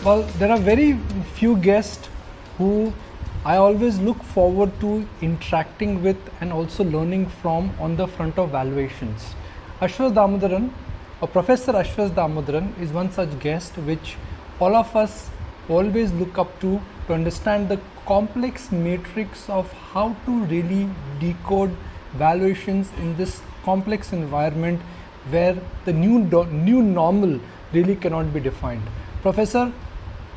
Well, there are very few guests who I always look forward to interacting with and also learning from on the front of valuations. Aswath Damodaran, or Professor Aswath Damodaran, is one such guest which all of us always look up to understand the complex matrix of how to really decode valuations in this complex environment where the new normal really cannot be defined. Professor,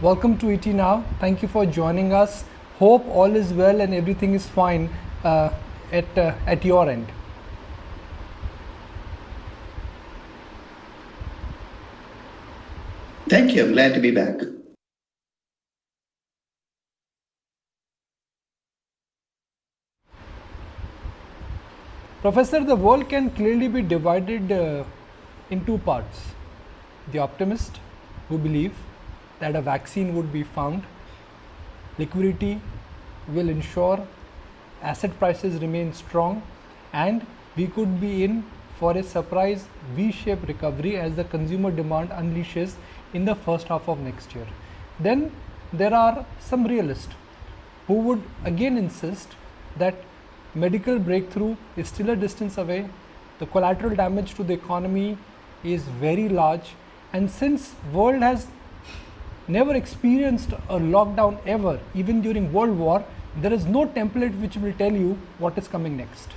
welcome to ET Now. Thank you for joining us. Hope all is well and everything is fine at your end. Thank you. I'm glad to be back. Professor, the world can clearly be divided in two parts. The optimist who believe that a vaccine would be found, liquidity will ensure asset prices remain strong, and we could be in for a surprise V-shaped recovery as the consumer demand unleashes in the first half of next year. Then there are some realists who would again insist that medical breakthrough is still a distance away, the collateral damage to the economy is very large, and since world has never experienced a lockdown ever, even during World War, there is no template which will tell you what is coming next.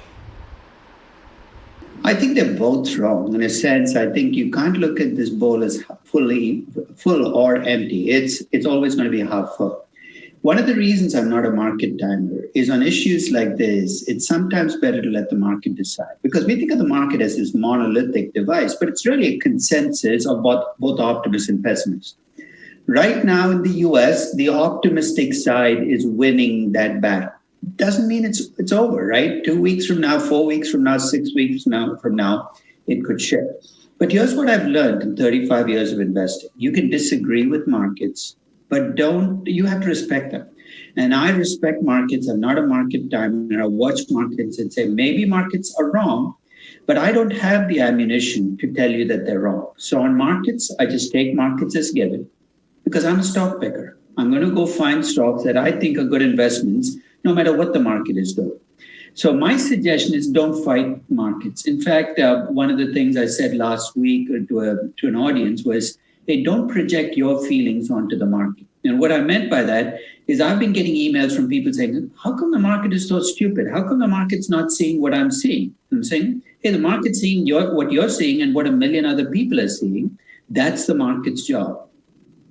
I think they're both wrong. In a sense, I think you can't look at this bowl as full or empty. It's always going to be half full. One of the reasons I'm not a market timer is on issues like this, it's sometimes better to let the market decide. Because we think of the market as this monolithic device, but it's really a consensus of both optimists and pessimists. Right now in the US, the optimistic side is winning that battle. Doesn't mean it's over, right? 2 weeks from now, 4 weeks from now, 6 weeks from now, it could shift. But here's what I've learned in 35 years of investing. You can disagree with markets, but you have to respect them. And I respect markets. I'm not a market timer. I watch markets and say, maybe markets are wrong, but I don't have the ammunition to tell you that they're wrong. So on markets, I just take markets as given because I'm a stock picker. I'm going to go find stocks that I think are good investments, no matter what the market is doing. So my suggestion is don't fight markets. In fact, one of the things I said last week to an audience was, hey, don't project your feelings onto the market. And what I meant by that is I've been getting emails from people saying, how come the market is so stupid? How come the market's not seeing what I'm seeing? And I'm saying, hey, the market's seeing what you're seeing and what a million other people are seeing. That's the market's job.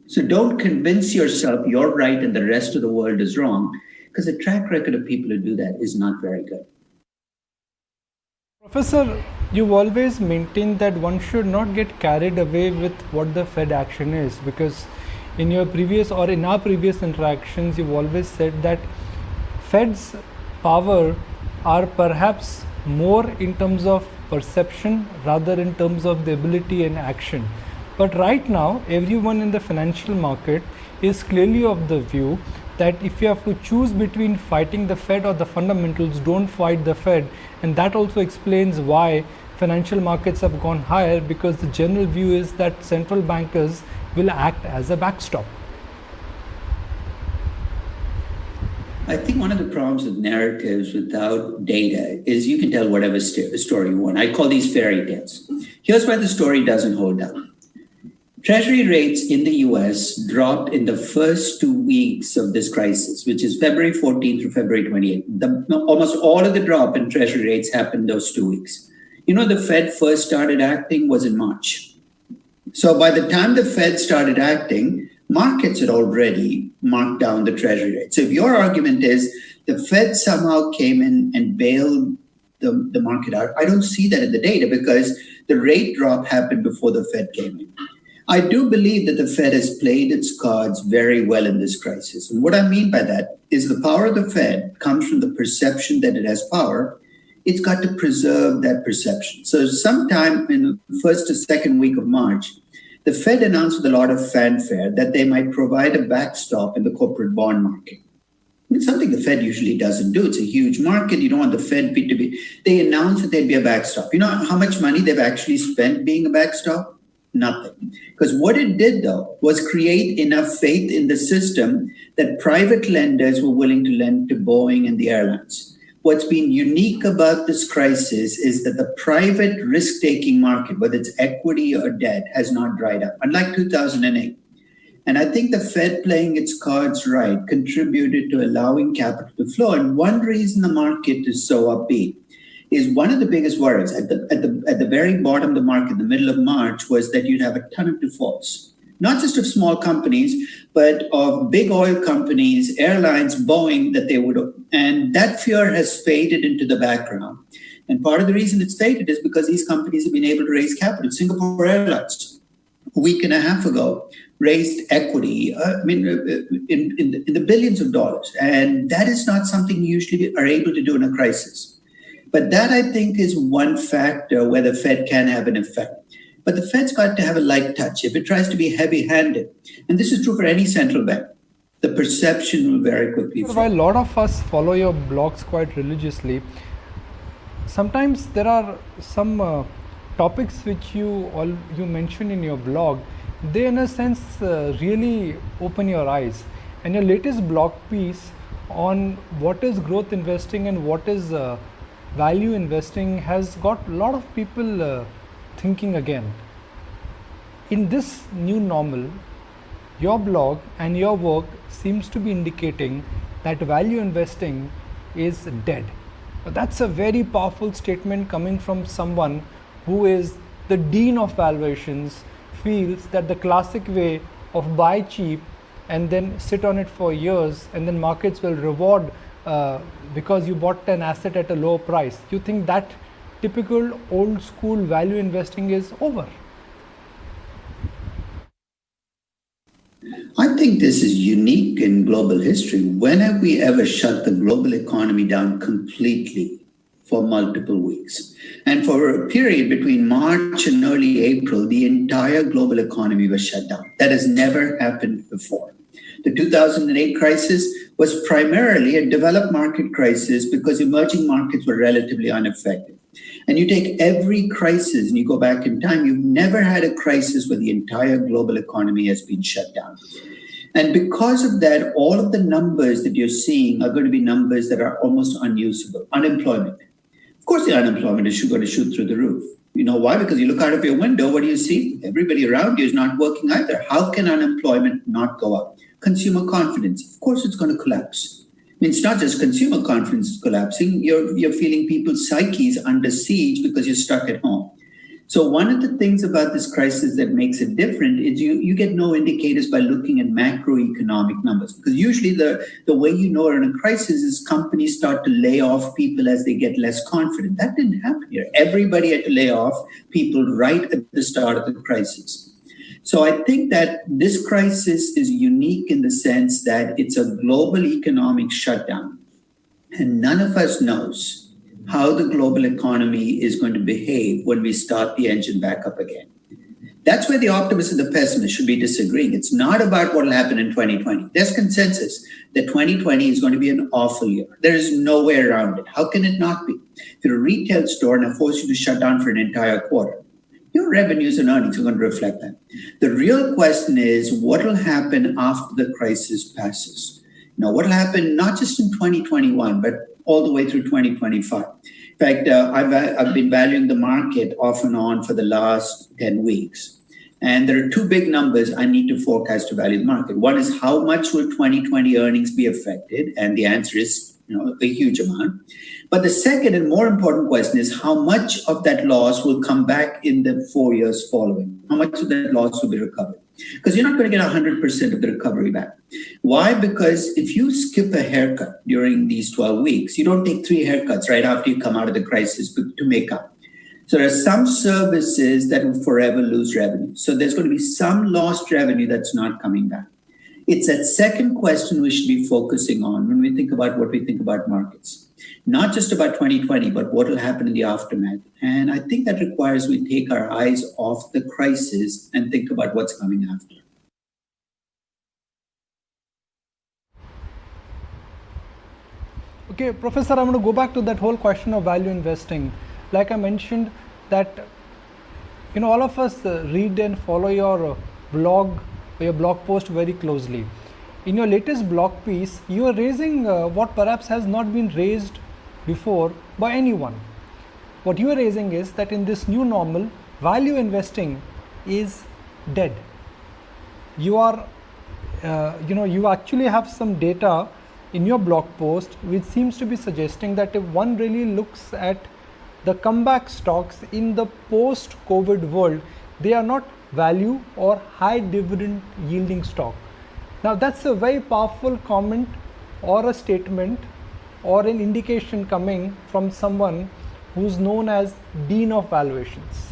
So don't convince yourself you're right and the rest of the world is wrong, because the track record of people who do that is not very good. Professor, you've always maintained that one should not get carried away with what the Fed action is, because in our previous interactions, you've always said that Fed's power are perhaps more in terms of perception rather in terms of the ability and action. But right now, everyone in the financial market is clearly of the view that if you have to choose between fighting the Fed or the fundamentals, don't fight the Fed. And that also explains why financial markets have gone higher, because the general view is that central bankers will act as a backstop. I think one of the problems with narratives without data is you can tell whatever story you want. I call these fairy tales. Here's why the story doesn't hold up. Treasury rates in the US dropped in the first 2 weeks of this crisis, which is February 14th through February 28th. Almost all of the drop in Treasury rates happened those 2 weeks. You know, the Fed first started acting was in March. So by the time the Fed started acting, markets had already marked down the Treasury rate. So if your argument is the Fed somehow came in and bailed the market out, I don't see that in the data because the rate drop happened before the Fed came in. I do believe that the Fed has played its cards very well in this crisis. And what I mean by that is the power of the Fed comes from the perception that it has power. It's got to preserve that perception. So sometime in the first or second week of March, the Fed announced with a lot of fanfare that they might provide a backstop in the corporate bond market. It's something the Fed usually doesn't do. It's a huge market. You don't want the Fed they announced that there'd be a backstop. You know how much money they've actually spent being a backstop? Nothing. Because what it did, though, was create enough faith in the system that private lenders were willing to lend to Boeing and the airlines. What's been unique about this crisis is that the private risk taking market, whether it's equity or debt, has not dried up, unlike 2008. And I think the Fed playing its cards right contributed to allowing capital to flow. And one reason the market is so upbeat is one of the biggest worries at the very bottom of the market, the middle of March, was that you'd have a ton of defaults, not just of small companies, but of big oil companies, airlines, Boeing, that they would, and that fear has faded into the background. And part of the reason it's faded is because these companies have been able to raise capital. Singapore Airlines, a week and a half ago, raised equity, in the billions of dollars. And that is not something you usually are able to do in a crisis. But that, I think, is one factor where the Fed can have an effect. But the Fed's got to have a light touch. If it tries to be heavy-handed, and this is true for any central bank, the perception will very quickly fall. While a lot of us follow your blogs quite religiously, sometimes there are some topics which you mention in your blog. They, in a sense, really open your eyes. And your latest blog piece on what is growth investing and what is value investing has got a lot of people thinking again. In this new normal, your blog and your work seems to be indicating that value investing is dead. That's a very powerful statement coming from someone who is the dean of valuations, feels that the classic way of buy cheap and then sit on it for years and then markets will reward because you bought an asset at a low price. You think that typical old school value investing is over? I think this is unique in global history. When have we ever shut the global economy down completely for multiple weeks? And for a period between March and early April, the entire global economy was shut down. That has never happened before. The 2008 crisis was primarily a developed market crisis because emerging markets were relatively unaffected. And you take every crisis and you go back in time, you've never had a crisis where the entire global economy has been shut down. And because of that, all of the numbers that you're seeing are going to be numbers that are almost unusable. Unemployment. Of course, the unemployment is going to shoot through the roof. You know why? Because you look out of your window, what do you see? Everybody around you is not working either. How can unemployment not go up? Consumer confidence. Of course, it's going to collapse. I mean, it's not just consumer confidence collapsing. You're feeling people's psyches under siege because you're stuck at home. So one of the things about this crisis that makes it different is you get no indicators by looking at macroeconomic numbers. Because usually the way you know we're in a crisis is companies start to lay off people as they get less confident. That didn't happen here. Everybody had to lay off people right at the start of the crisis. So I think that this crisis is unique in the sense that it's a global economic shutdown. And none of us knows how the global economy is going to behave when we start the engine back up again. That's where the optimist and the pessimist should be disagreeing. It's not about what will happen in 2020. There's consensus that 2020 is going to be an awful year. There is no way around it. How can it not be? If you're a retail store and I force you to shut down for an entire quarter, your revenues and earnings are going to reflect that. The real question is what will happen after the crisis passes? Now, what will happen not just in 2021, but all the way through 2025. In fact, I've been valuing the market off and on for the last 10 weeks. And there are two big numbers I need to forecast to value the market. One is how much will 2020 earnings be affected? And the answer is, a huge amount. But the second and more important question is how much of that loss will come back in the 4 years following? How much of that loss will be recovered? Because you're not going to get 100% of the recovery back. Why? Because if you skip a haircut during these 12 weeks, you don't take 3 haircuts right after you come out of the crisis to make up. So there are some services that will forever lose revenue. So there's going to be some lost revenue that's not coming back. It's that second question we should be focusing on when we think about what we think about markets. Not just about 2020, but what will happen in the aftermath. And I think that requires we take our eyes off the crisis and think about what's coming after. Okay, Professor, I'm going to go back to that whole question of value investing. Like I mentioned, that all of us read and follow your blog or your blog post very closely. In your latest blog piece, you are raising what perhaps has not been raised before by anyone. What you are raising is that in this new normal, value investing is dead. You are, you actually have some data in your blog post which seems to be suggesting that if one really looks at the comeback stocks in the post-COVID world, they are not value or high dividend yielding stock. Now that's a very powerful comment or a statement or an indication coming from someone who's known as Dean of Valuations.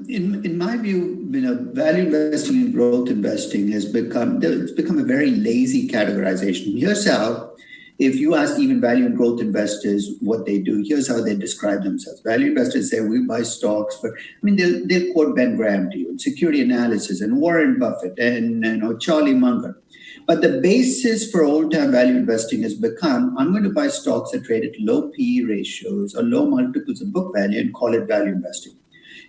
In my view, value investing and growth investing has become a very lazy categorization. Here's how, if you ask even value and growth investors what they do, here's how they describe themselves. Value investors say we buy stocks for, they'll quote Ben Graham to you, and security analysis, and Warren Buffett, and Charlie Munger. But the basis for old-time value investing has become, I'm going to buy stocks that trade at low PE ratios or low multiples of book value and call it value investing.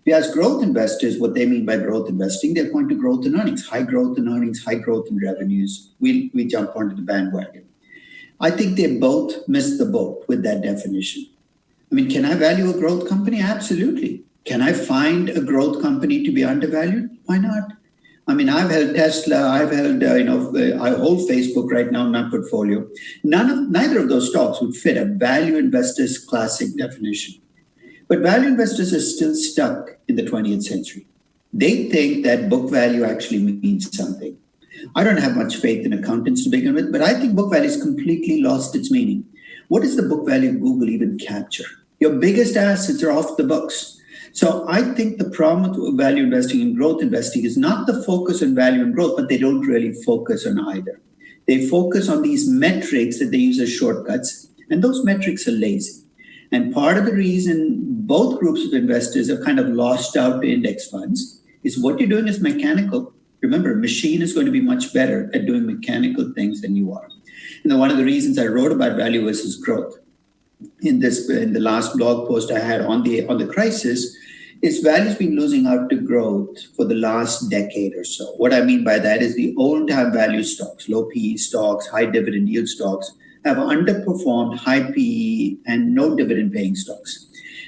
If you ask growth investors what they mean by growth investing, they'll point to growth in earnings, high growth in earnings, high growth in revenues. We jump onto the bandwagon. I think they both missed the boat with that definition. Can I value a growth company? Absolutely. Can I find a growth company to be undervalued? Why not? I've held Tesla, I've held, I hold Facebook right now in my portfolio. Neither of those stocks would fit a value investor's classic definition. But value investors are still stuck in the 20th century. They think that book value actually means something. I don't have much faith in accountants to begin with, but I think book value has completely lost its meaning. What does the book value of Google even capture? Your biggest assets are off the books. So I think the problem with value investing and growth investing is not the focus on value and growth, but they don't really focus on either. They focus on these metrics that they use as shortcuts, and those metrics are lazy. And part of the reason both groups of investors are kind of lost out to index funds is what you're doing is mechanical. Remember, a machine is going to be much better at doing mechanical things than you are. And one of the reasons I wrote about value versus growth in the last blog post I had on the crisis is value's been losing out to growth for the last decade or so. What I mean by that is the old-time value stocks, low PE stocks, high dividend yield stocks, have underperformed high PE and no dividend paying stocks.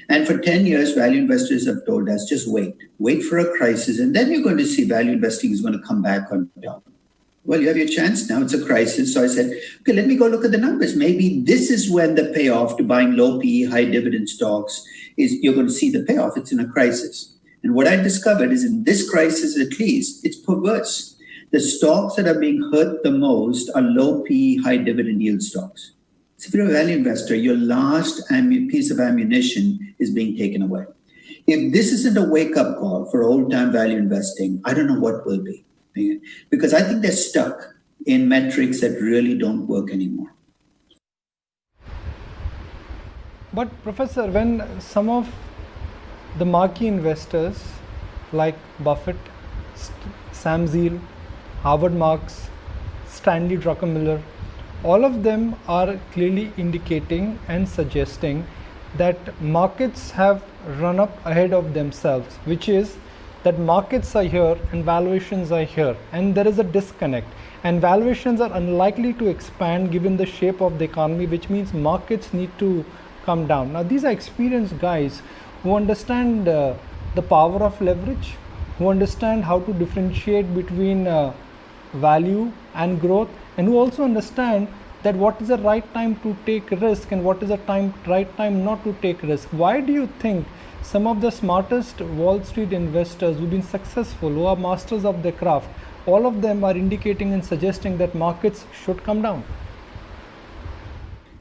And for 10 years, value investors have told us, just wait for a crisis, and then you're going to see value investing is going to come back on top. Well, you have your chance now. It's a crisis. So I said, okay, let me go look at the numbers. Maybe this is when the payoff to buying low PE, high dividend stocks is, you're going to see the payoff. It's in a crisis. And what I discovered is in this crisis, at least, it's perverse. The stocks that are being hurt the most are low PE, high dividend yield stocks. So if you're a value investor, your last piece of ammunition is being taken away. If this isn't a wake-up call for old-time value investing, I don't know what will be. Because I think they're stuck in metrics that really don't work anymore. But Professor, when some of the marquee investors like Buffett, Sam Zeel, Howard Marks, Stanley Druckenmiller, all of them are clearly indicating and suggesting that markets have run up ahead of themselves, which is that markets are here and valuations are here, and there is a disconnect, and valuations are unlikely to expand given the shape of the economy, which means markets need to come down. Now these are experienced guys who understand the power of leverage, who understand how to differentiate between value and growth, and who also understand that what is the right time to take risk and what is the right time not to take risk. Why do you think some of the smartest Wall Street investors who've been successful, who are masters of their craft, all of them are indicating and suggesting that markets should come down?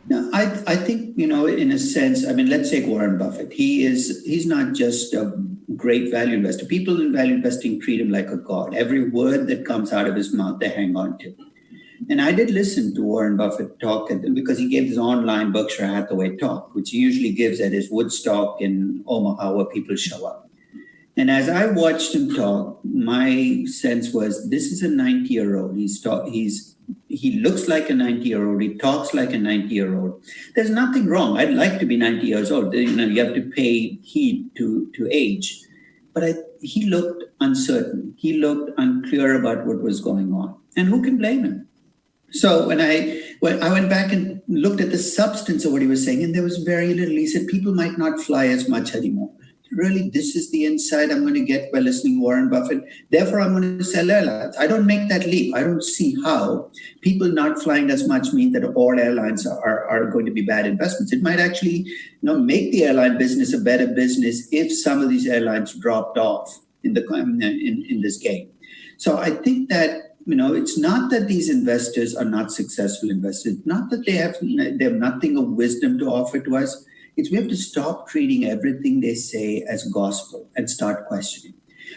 No, I think, in a sense, let's take Warren Buffett. He's not just a great value investor. People in value investing treat him like a god. Every word that comes out of his mouth, they hang on to. And I did listen to Warren Buffett talk because he gave this online Berkshire Hathaway talk, which he usually gives at his Woodstock in Omaha, where people show up. And as I watched him talk, my sense was this is a 90-year-old. He's He looks like a 90-year-old. He talks like a 90-year-old. There's nothing wrong. I'd like to be 90 years old. You have to pay heed to age. But he looked uncertain. He looked unclear about what was going on. And who can blame him? So when I went back and looked at the substance of what he was saying, and there was very little. He said people might not fly as much anymore. Really, this is the insight I'm going to get by listening to Warren Buffett. Therefore, I'm going to sell airlines. I don't make that leap. I don't see how people not flying as much mean that all airlines are going to be bad investments. It might actually make the airline business a better business if some of these airlines dropped off in this game. So I think that it's not that these investors are not successful investors, not that they have nothing of wisdom to offer to us. It's we have to stop treating everything they say as gospel and start questioning.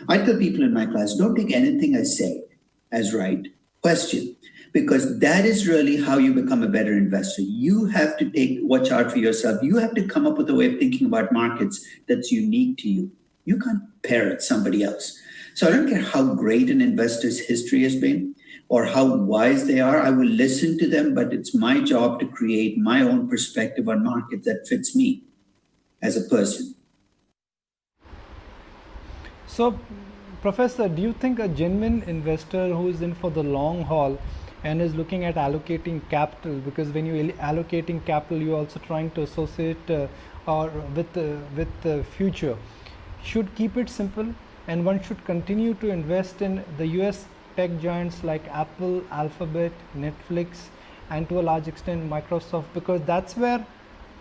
I tell people in my class, don't take anything I say as right. Question. Because that is really how you become a better investor. You have to watch out for yourself. You have to come up with a way of thinking about markets that's unique to you. You can't parrot somebody else. So I don't care how great an investor's history has been or how wise they are. I will listen to them, but it's my job to create my own perspective on markets that fits me as a person. So, Professor, do you think a genuine investor who is in for the long haul and is looking at allocating capital, because when you're allocating capital, you're also trying to associate with the future, should keep it simple, and one should continue to invest in the US tech giants like Apple, Alphabet, Netflix, and to a large extent Microsoft, because that's where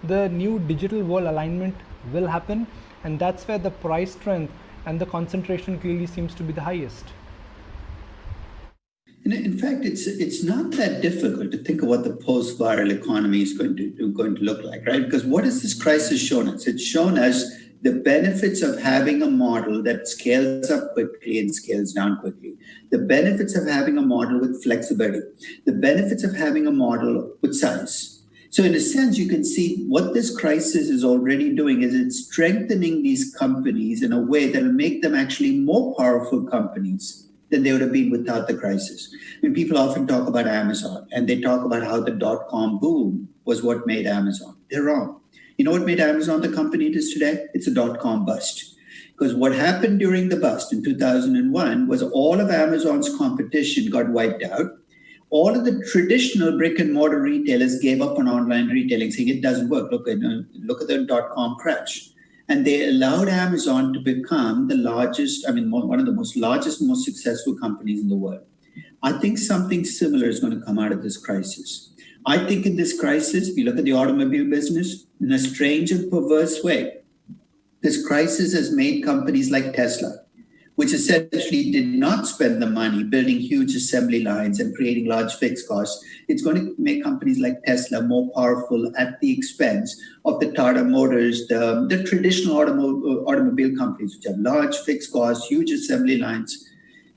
the new digital world alignment will happen, and that's where the price strength and the concentration clearly seems to be the highest. In fact, it's not that difficult to think of what the post-viral economy is going to look like, right? Because what has this crisis shown us? It's shown us the benefits of having a model that scales up quickly and scales down quickly, the benefits of having a model with flexibility, the benefits of having a model with size. So in a sense, you can see what this crisis is already doing is it's strengthening these companies in a way that will make them actually more powerful companies than they would have been without the crisis. I mean, people often talk about Amazon, and they talk about how the dot-com boom was what made Amazon. They're wrong. You know what made Amazon the company it is today? It's a dot-com bust. Because what happened during the bust in 2001 was all of Amazon's competition got wiped out. All of the traditional brick and mortar retailers gave up on online retailing, saying it doesn't work. Look at the dot-com crash. And they allowed Amazon to become the largest, one of the most largest, most successful companies in the world. I think something similar is going to come out of this crisis. I think in this crisis, if you look at the automobile business, in a strange and perverse way, this crisis has made companies like Tesla, which essentially did not spend the money building huge assembly lines and creating large fixed costs. It's going to make companies like Tesla more powerful at the expense of the Tata Motors, the traditional automobile companies, which have large fixed costs, huge assembly lines.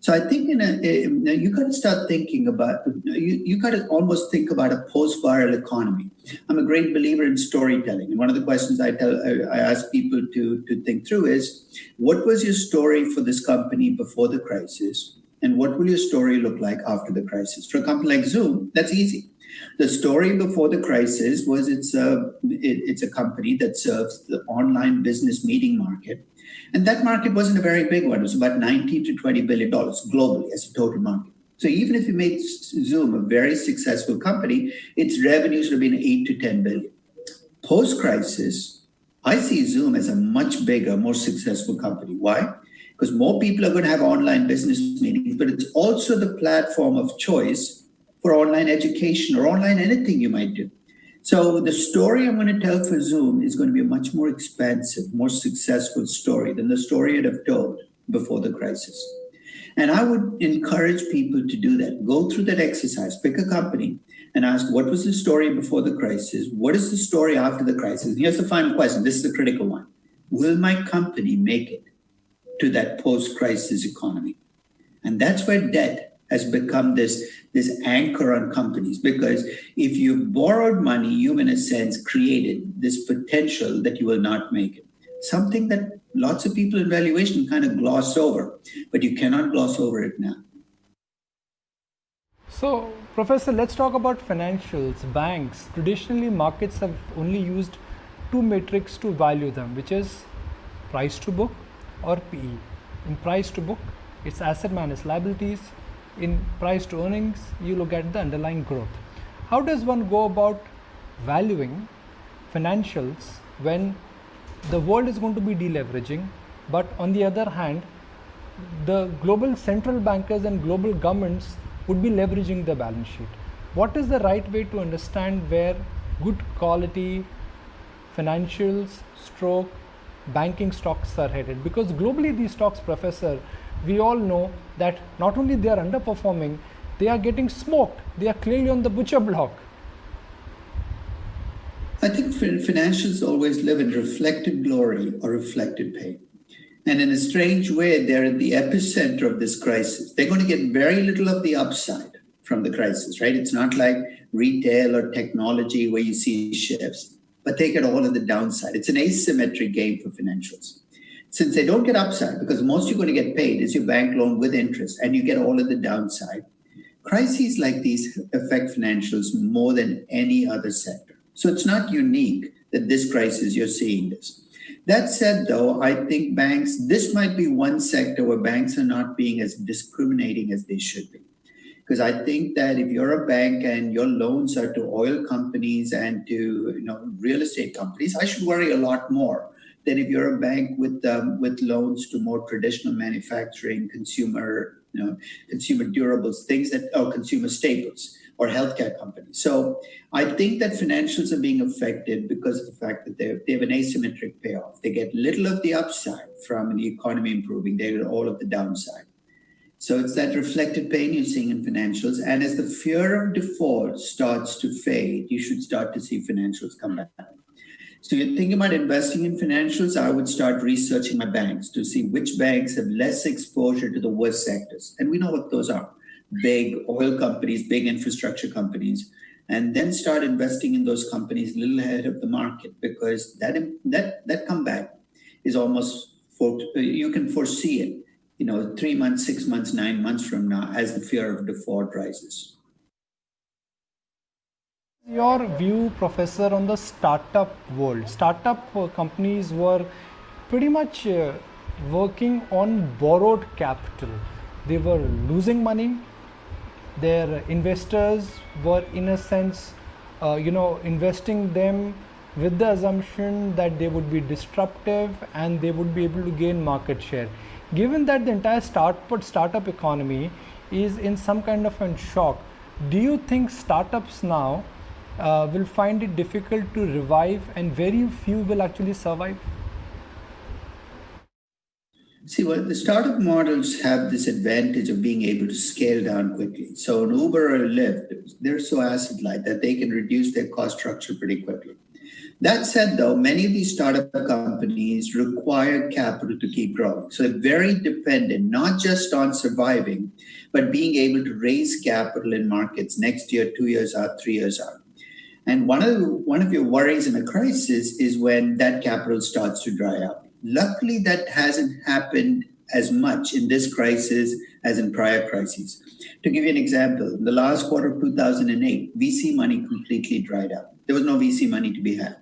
So I think you got to start thinking about, you got to almost think about a post-viral economy. I'm a great believer in storytelling. And one of the questions I ask people to think through is, what was your story for this company before the crisis? And what will your story look like after the crisis? For a company like Zoom, that's easy. The story before the crisis was it's a company that serves the online business meeting market. And that market wasn't a very big one. It was about $19 to $20 billion globally as a total market. So even if you made Zoom a very successful company, its revenues would have been 8 to 10 billion. Post-crisis, I see Zoom as a much bigger, more successful company. Why? Because more people are going to have online business meetings, but it's also the platform of choice for online education or online anything you might do. So the story I'm going to tell for Zoom is going to be a much more expansive, more successful story than the story I'd have told before the crisis. And I would encourage people to do that. Go through that exercise, pick a company and ask, what was the story before the crisis? What is the story after the crisis? And here's the final question. This is the critical one. Will my company make it to that post-crisis economy? And that's where debt has become this anchor on companies, because if you've borrowed money, you've in a sense created this potential that you will not make it. Something that lots of people in valuation kind of gloss over, but you cannot gloss over it now. So, Professor, let's talk about financials. Banks, traditionally, markets have only used two metrics to value them, which is price to book or PE. In price to book, it's asset minus liabilities. In price to earnings, you look at the underlying growth. How does one go about valuing financials when the world is going to be deleveraging, but on the other hand, the global central bankers and global governments would be leveraging the balance sheet? What is the right way to understand where good quality financials stroke banking stocks are headed? Because globally these stocks, Professor, we all know that not only they are underperforming, they are getting smoked. They are clearly on the butcher block. I think financials always live in reflected glory or reflected pain. And in a strange way, they're at the epicenter of this crisis. They're going to get very little of the upside from the crisis, right? It's not like retail or technology where you see shifts, but they get all of the downside. It's an asymmetric game for financials. Since they don't get upside, because most you're going to get paid is your bank loan with interest, and you get all of the downside, crises like these affect financials more than any other sector. So it's not unique that this crisis, you're seeing this. That said, though, I think this might be one sector where banks are not being as discriminating as they should be. Because I think that if you're a bank and your loans are to oil companies and to real estate companies, I should worry a lot more than if you're a bank with loans to more traditional manufacturing, consumer durables, consumer staples or healthcare companies. So I think that financials are being affected because of the fact that they have an asymmetric payoff. They get little of the upside from the economy improving. They get all of the downside. So it's that reflected pain you're seeing in financials. And as the fear of default starts to fade, you should start to see financials come back. So you're thinking about investing in financials, I would start researching my banks to see which banks have less exposure to the worst sectors. And we know what those are. Big oil companies, big infrastructure companies, and then start investing in those companies a little ahead of the market, because that comeback is almost you can foresee it, 3 months, 6 months, 9 months from now as the fear of default rises. Your view, Professor, on the startup world. Startup companies were pretty much working on borrowed capital. They were losing money. Their investors were, in a sense, investing them with the assumption that they would be disruptive and they would be able to gain market share. Given that the entire startup economy is in some kind of a shock, do you think startups now will find it difficult to revive and very few will actually survive? See, well, the startup models have this advantage of being able to scale down quickly. So an Uber or a Lyft, they're so asset light that they can reduce their cost structure pretty quickly. That said, though, many of these startup companies require capital to keep growing. So they're very dependent, not just on surviving, but being able to raise capital in markets next year, 2 years out, 3 years out. And one of your worries in a crisis is when that capital starts to dry up. Luckily, that hasn't happened as much in this crisis as in prior crises. To give you an example, in the last quarter of 2008, VC money completely dried up. There was no VC money to be had.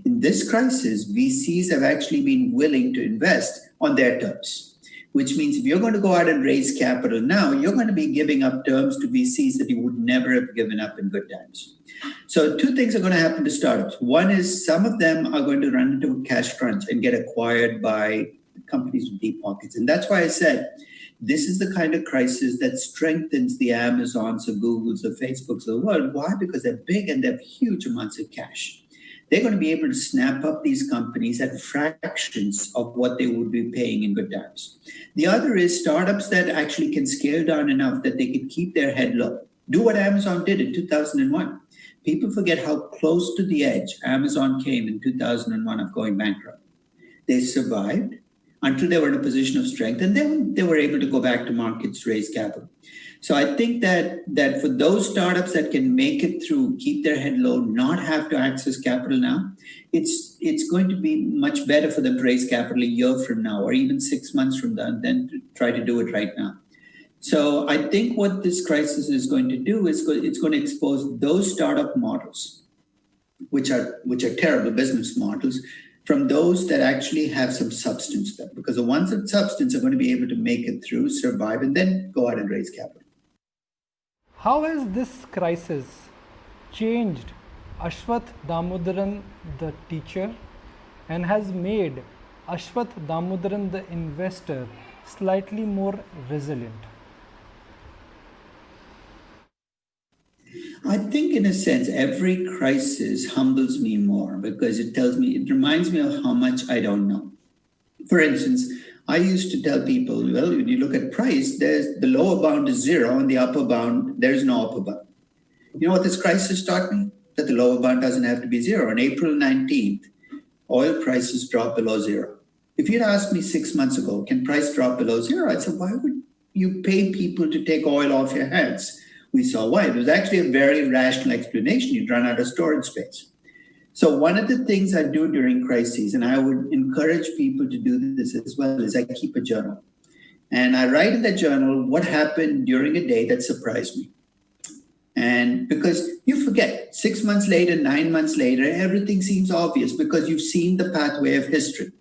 In this crisis, VCs have actually been willing to invest on their terms, which means if you're going to go out and raise capital now, you're going to be giving up terms to VCs that you would never have given up in good times. So two things are going to happen to startups. One is some of them are going to run into a cash crunch and get acquired by companies with deep pockets. And that's why I said this is the kind of crisis that strengthens the Amazons, the Googles, the Facebooks of the world. Why? Because they're big and they have huge amounts of cash. They're going to be able to snap up these companies at fractions of what they would be paying in good times. The other is startups that actually can scale down enough that they can keep their head low. Do what Amazon did in 2001. People forget how close to the edge Amazon came in 2001 of going bankrupt. They survived until they were in a position of strength, and then they were able to go back to markets, raise capital. So I think that for those startups that can make it through, keep their head low, not have to access capital now, it's going to be much better for them to raise capital a year from now or even 6 months from now than to try to do it right now. So I think what this crisis is going to do is it's going to expose those startup models, which are terrible business models, from those that actually have some substance to them. Because the ones with substance are going to be able to make it through, survive, and then go out and raise capital. How has this crisis changed Aswath Damodaran, the teacher, and has made Aswath Damodaran, the investor, slightly more resilient? I think, in a sense, every crisis humbles me more because it reminds me of how much I don't know. For instance, I used to tell people, well, when you look at price, there's the lower bound is zero and the upper bound, there's no upper bound. You know what this crisis taught me? That the lower bound doesn't have to be zero. On April 19th, oil prices dropped below zero. If you'd asked me 6 months ago, can price drop below zero? I'd say, why would you pay people to take oil off your hands? We saw why. It was actually a very rational explanation. You'd run out of storage space. So one of the things I do during crises, and I would encourage people to do this as well, is I keep a journal. And I write in that journal what happened during a day that surprised me. And because you forget, 6 months later, 9 months later, everything seems obvious because you've seen the pathway of history.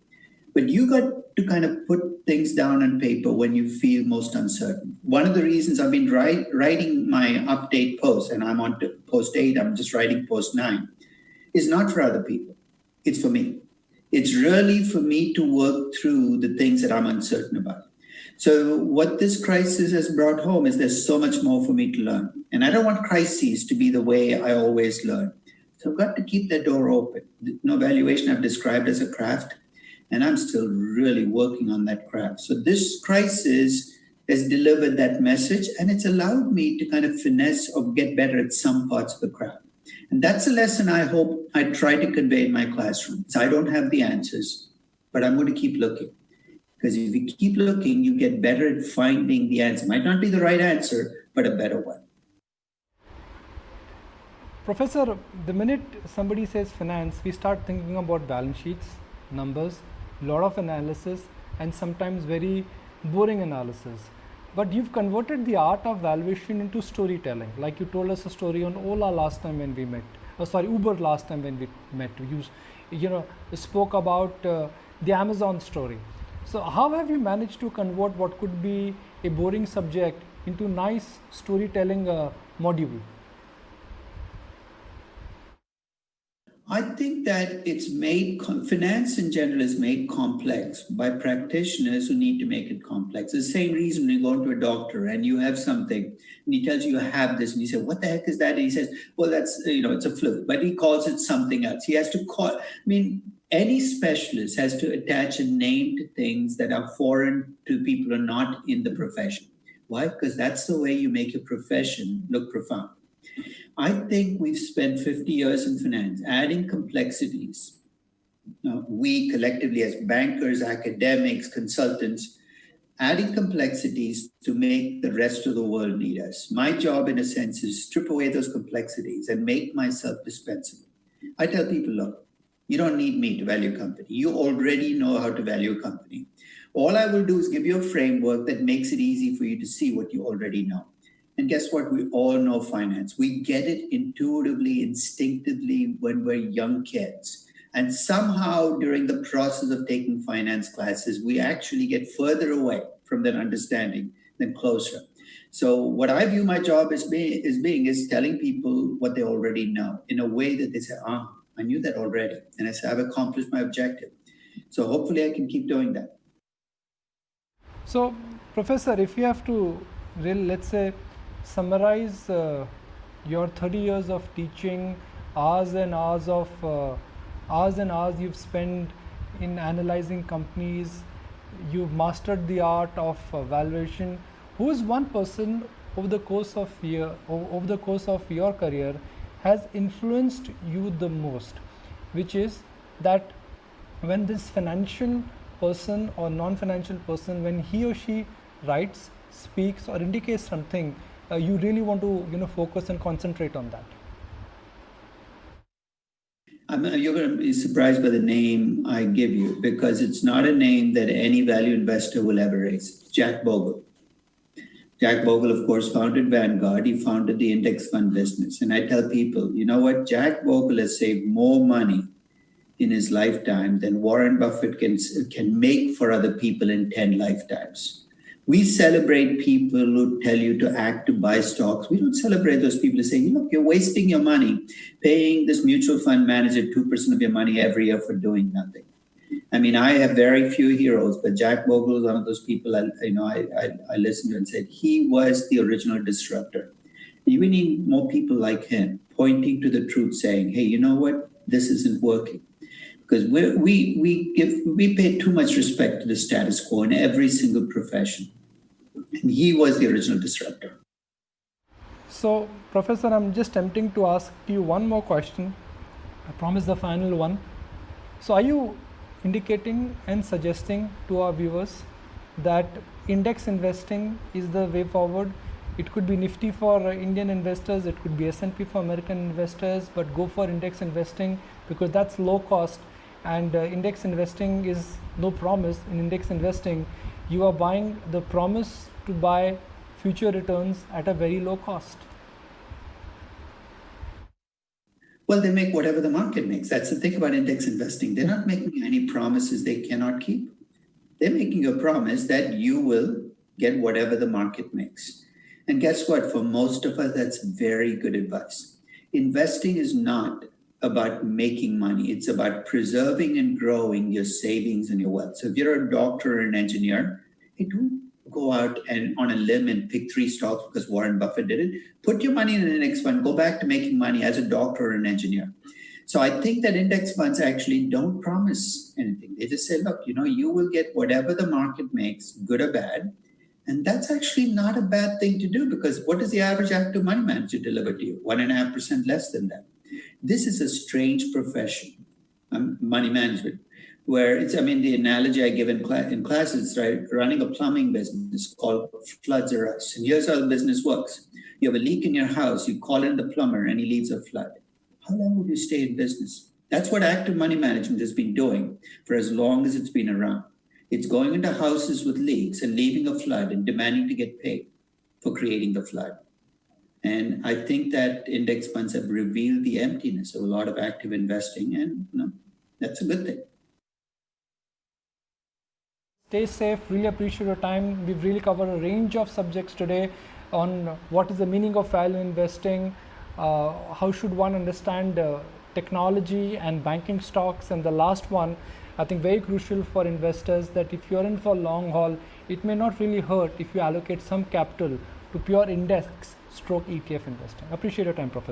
But you got to kind of put things down on paper when you feel most uncertain. One of the reasons I've been writing my update post, and I'm on to post 8, I'm just writing post 9, is not for other people. It's for me. It's really for me to work through the things that I'm uncertain about. So what this crisis has brought home is there's so much more for me to learn. And I don't want crises to be the way I always learn. So I've got to keep that door open. Valuation I've described as a craft, and I'm still really working on that craft. So this crisis has delivered that message, and it's allowed me to kind of finesse or get better at some parts of the craft. And that's a lesson I hope I try to convey in my classroom. So I don't have the answers, but I'm going to keep looking. Because if you keep looking, you get better at finding the answer. Might not be the right answer, but a better one. Professor, the minute somebody says finance, we start thinking about balance sheets, numbers, lot of analysis, and sometimes very boring analysis. But you've converted the art of valuation into storytelling. Like you told us a story on Ola last time when we met. Uber last time when we met. You spoke about the Amazon story. So how have you managed to convert what could be a boring subject into nice storytelling module? I think that finance in general is made complex by practitioners who need to make it complex. It's the same reason when you go to a doctor and you have something and he tells you have this and you say, what the heck is that? And he says, well, that's, it's a flu, but he calls it something else. He has to any specialist has to attach a name to things that are foreign to people who are not in the profession. Why? Because that's the way you make your profession look profound. I think we've spent 50 years in finance adding complexities. We collectively as bankers, academics, consultants, adding complexities to make the rest of the world need us. My job, in a sense, is strip away those complexities and make myself dispensable. I tell people, look, you don't need me to value a company. You already know how to value a company. All I will do is give you a framework that makes it easy for you to see what you already know. And guess what? We all know finance. We get it intuitively, instinctively when we're young kids. And somehow during the process of taking finance classes, we actually get further away from that understanding than closer. So what I view my job as being is telling people what they already know in a way that they say, I knew that already. And I say, I've accomplished my objective. So hopefully I can keep doing that. So, Professor, if you have to let's say, summarize your 30 years of teaching, hours and hours you've spent in analyzing companies, you've mastered the art of valuation. Who is one person over the course of your career has influenced you the most, which is that when this financial person or non-financial person, when he or she writes, speaks or indicates something, you really want to focus and concentrate on that? You're going to be surprised by the name I give you because it's not a name that any value investor will ever raise. Jack Bogle. Jack Bogle, of course, founded Vanguard. He founded the index fund business. And I tell people, you know what? Jack Bogle has saved more money in his lifetime than Warren Buffett can make for other people in 10 lifetimes. We celebrate people who tell you to act to buy stocks. We don't celebrate those people who say, look, you're wasting your money paying this mutual fund manager 2% of your money every year for doing nothing. I mean, I have very few heroes, but Jack Bogle is one of those people I listened to and said he was the original disruptor. We need more people like him pointing to the truth, saying, hey, you know what? This isn't working. Because we pay too much respect to the status quo in every single profession. And he was the original disruptor. So, Professor, I'm just tempting to ask you one more question. I promise the final one. So, are you indicating and suggesting to our viewers that index investing is the way forward? It could be Nifty for Indian investors, it could be S&P for American investors, but go for index investing because that's low cost, and index investing is no promise. In index investing, you are buying the promise to buy future returns at a very low cost. Well, they make whatever the market makes. That's the thing about index investing. They're not making any promises they cannot keep. They're making a promise that you will get whatever the market makes. And guess what? For most of us, that's very good advice. Investing is not about making money. It's about preserving and growing your savings and your wealth. So if you're a doctor or an engineer, hey, don't go out and on a limb and pick 3 stocks because Warren Buffett did it. Put your money in an index fund. Go back to making money as a doctor or an engineer. So I think that index funds actually don't promise anything. They just say, look, you will get whatever the market makes, good or bad. And that's actually not a bad thing to do, because what does the average active money manager deliver to you? 1.5% less than that. This is a strange profession, money management, where the analogy I give in class is, right, running a plumbing business called Floods Are Us. And here's how the business works. You have a leak in your house, you call in the plumber and he leaves a flood. How long would you stay in business? That's what active money management has been doing for as long as it's been around. It's going into houses with leaks and leaving a flood and demanding to get paid for creating the flood. And I think that index funds have revealed the emptiness of a lot of active investing, and that's a good thing. Stay safe. Really appreciate your time. We've really covered a range of subjects today on what is the meaning of value investing, how should one understand technology and banking stocks, and the last one, I think very crucial for investors, that if you're in for long haul, it may not really hurt if you allocate some capital to pure index stroke ETF investing. Appreciate your time, Professor.